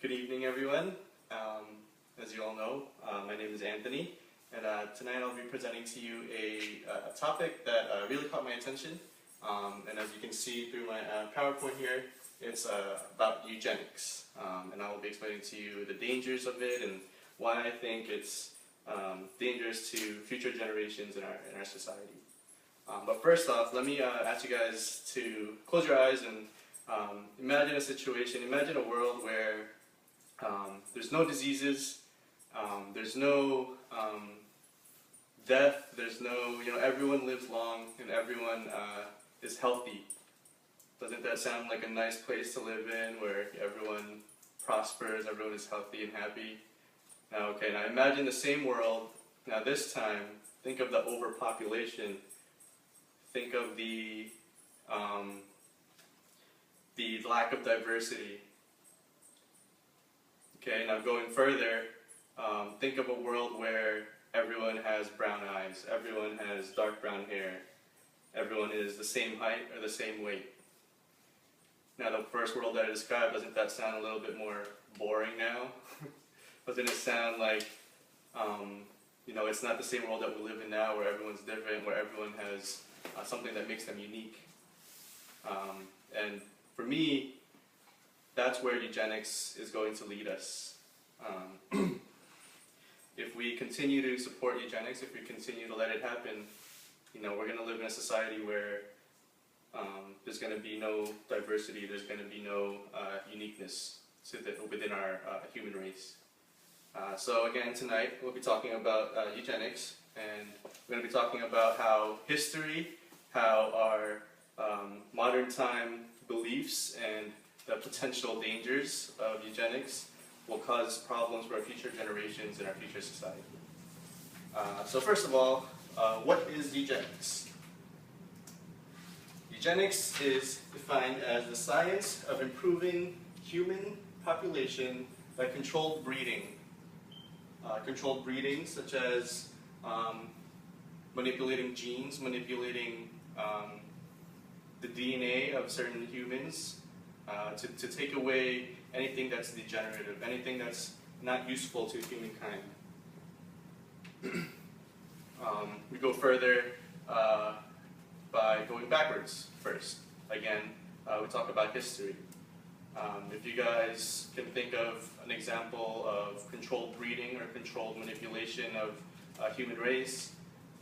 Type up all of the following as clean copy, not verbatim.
Good evening, everyone. As you all know, my name is Anthony, and tonight I'll be presenting to you a topic that really caught my attention. And as you can see through my PowerPoint here, it's about eugenics. And I will be explaining to you the dangers of it and why I think it's dangerous to future generations in our society. But first off, let me ask you guys to close your eyes and imagine a situation, imagine a world where there's no diseases, there's no death, there's no, everyone lives long and everyone is healthy. Doesn't that sound like a nice place to live in, where everyone prospers, everyone is healthy and happy? Now imagine the same world. Now this time, think of the overpopulation. Think of the lack of diversity. Okay, now going further, think of a world where everyone has brown eyes, everyone has dark brown hair, everyone is the same height or the same weight. Now the first world that I described, doesn't that sound a little bit more boring now? Doesn't it sound like, it's not the same world that we live in now, where everyone's different, where everyone has something that makes them unique. And for me, that's where eugenics is going to lead us. If we continue to support eugenics, if we continue to let it happen, we're going to live in a society where there's going to be no diversity, there's going to be no uniqueness within our human race. So again, tonight we'll be talking about eugenics, and we're going to be talking about how history, how our modern time beliefs and the potential dangers of eugenics will cause problems for our future generations and our future society. So first of all, what is eugenics? Eugenics is defined as the science of improving human population by controlled breeding. Controlled breeding such as manipulating genes, manipulating the DNA of certain humans to take away anything that's degenerative, anything that's not useful to humankind. We go further by going backwards first. Again, we talk about history. If you guys can think of an example of controlled breeding or controlled manipulation of a human race,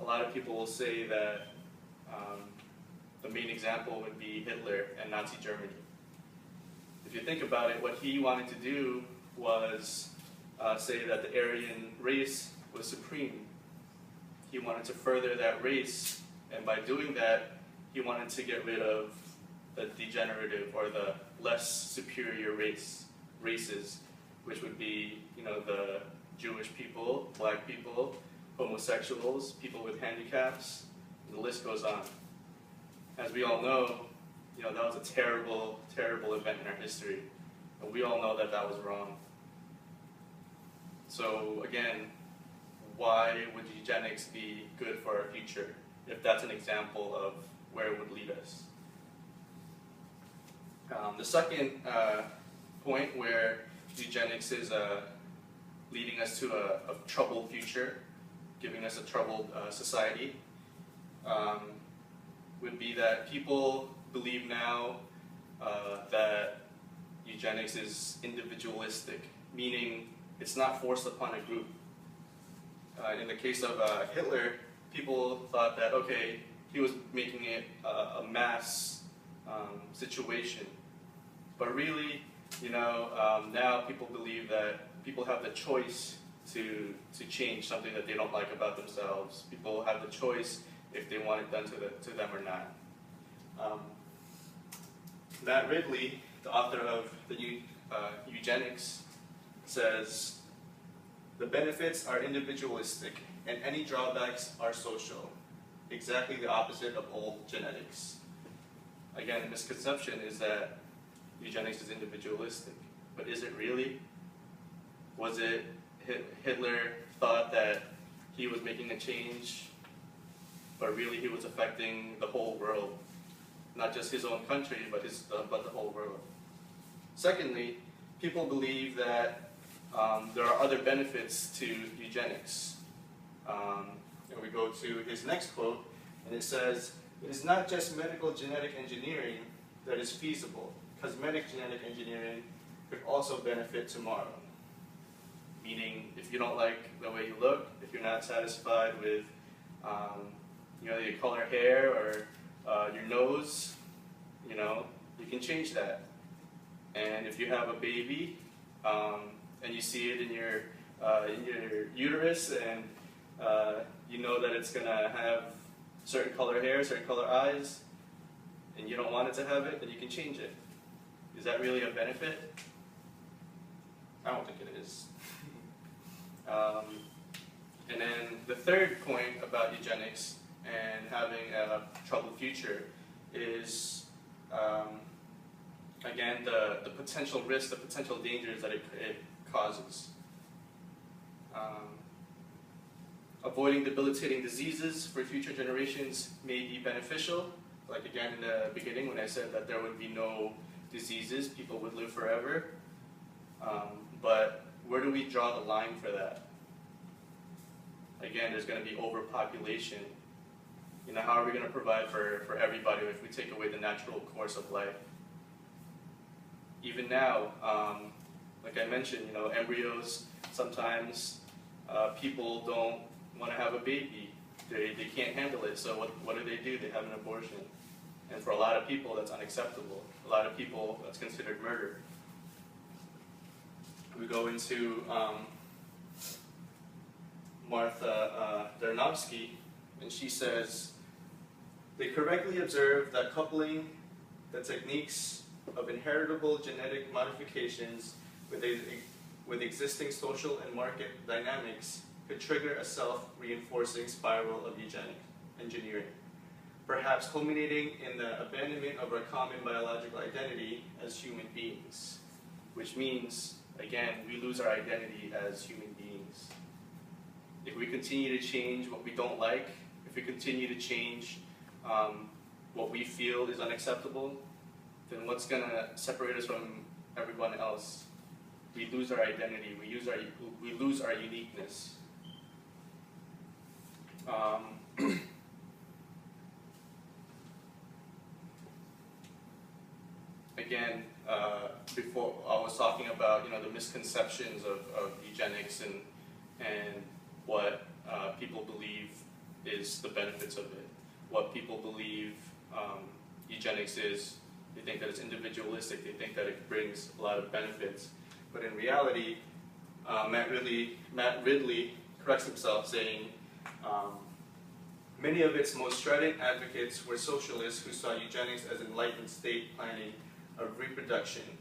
a lot of people will say that the main example would be Hitler and Nazi Germany. If you think about it, what he wanted to do was say that the Aryan race was supreme. He wanted to further that race, and by doing that, he wanted to get rid of the degenerative or the less superior races, which would be, the Jewish people, black people, homosexuals, people with handicaps, and the list goes on. As we all know, that was a terrible, terrible event in our history, and we all know that that was wrong. So again, why would eugenics be good for our future if that's an example of where it would lead us? The second point where eugenics is leading us to a troubled future, giving us a troubled society, would be that people believe now that eugenics is individualistic, meaning it's not forced upon a group. In the case of Hitler, people thought that, he was making it a mass situation. But really, now people believe that people have the choice to change something that they don't like about themselves. People have the choice if they want it done to them or not. Matt Ridley, the author of the Eugenics, says, "The benefits are individualistic and any drawbacks are social, exactly the opposite of old genetics." Again, the misconception is that eugenics is individualistic, but is it really? Was it Hitler thought that he was making a change, but really he was affecting the whole world, not just his own country, but the whole world? Secondly, people believe that there are other benefits to eugenics. And we go to his next quote, and it says, "It is not just medical genetic engineering that is feasible. Cosmetic genetic engineering could also benefit tomorrow." Meaning, if you don't like the way you look, if you're not satisfied with your color hair or your nose, you can change that. And if you have a baby and you see it in your uterus, and you know that it's gonna have certain color hair, certain color eyes, and you don't want it to have it, then you can change it. Is that really a benefit? I don't think it is. And then the third point about eugenics and having a troubled future is, again, the potential risks, the potential dangers that it causes. Avoiding debilitating diseases for future generations may be beneficial. Like again in the beginning when I said that there would be no diseases, people would live forever. But where do we draw the line for that? Again, there's going to be overpopulation. How are we going to provide for everybody if we take away the natural course of life? Even now, like I mentioned, embryos, sometimes people don't want to have a baby. They can't handle it, so what do? They have an abortion. And for a lot of people, that's unacceptable. A lot of people, that's considered murder. We go into Martha Darnowski, and she says, "They correctly observe that coupling the techniques of inheritable genetic modifications with existing social and market dynamics could trigger a self-reinforcing spiral of eugenic engineering, perhaps culminating in the abandonment of our common biological identity as human beings." Which means, again, we lose our identity as human beings. If we continue to change what we don't like, if we continue to change what we feel is unacceptable, then what's going to separate us from everyone else? We lose our identity, we lose our uniqueness. Again, before I was talking about the misconceptions of eugenics and what people believe is the benefits of it. What people believe eugenics is. They think that it's individualistic. They think that it brings a lot of benefits. But in reality, Matt Ridley corrects himself, saying many of its most strident advocates were socialists who saw eugenics as enlightened state planning of reproduction.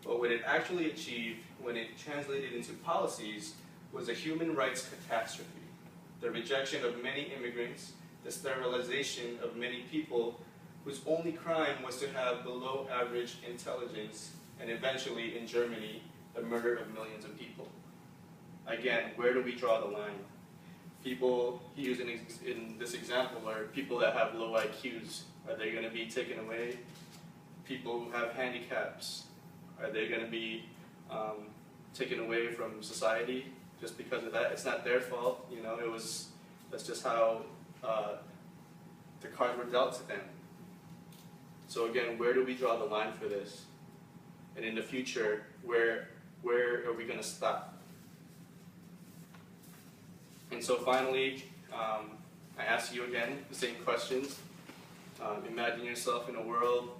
But what it actually achieved when it translated into policies was a human rights catastrophe. The rejection of many immigrants, the sterilization of many people whose only crime was to have below average intelligence, and eventually in Germany, the murder of millions of people. Again, where do we draw the line? People, he used in this example, are people that have low IQs. Are they going to be taken away? People who have handicaps, are they going to be taken away from society just because of that? It's not their fault, that's just how the cards were dealt to them. So again, where do we draw the line for this? And in the future, where are we going to stop? And so finally, I ask you again the same questions. Imagine yourself in a world,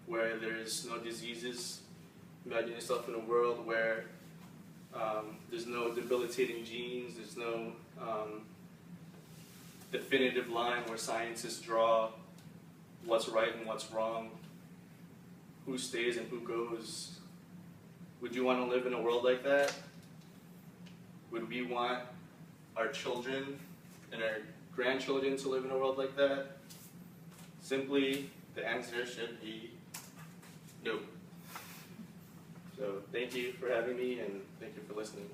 where there's no diseases. Imagine yourself in a world where there's no debilitating genes, there's no definitive line where scientists draw what's right and what's wrong, who stays and who goes. Would you want to live in a world like that? Would we want our children and our grandchildren to live in a world like that? Simply, the answer should be no. So thank you for having me, and thank you for listening.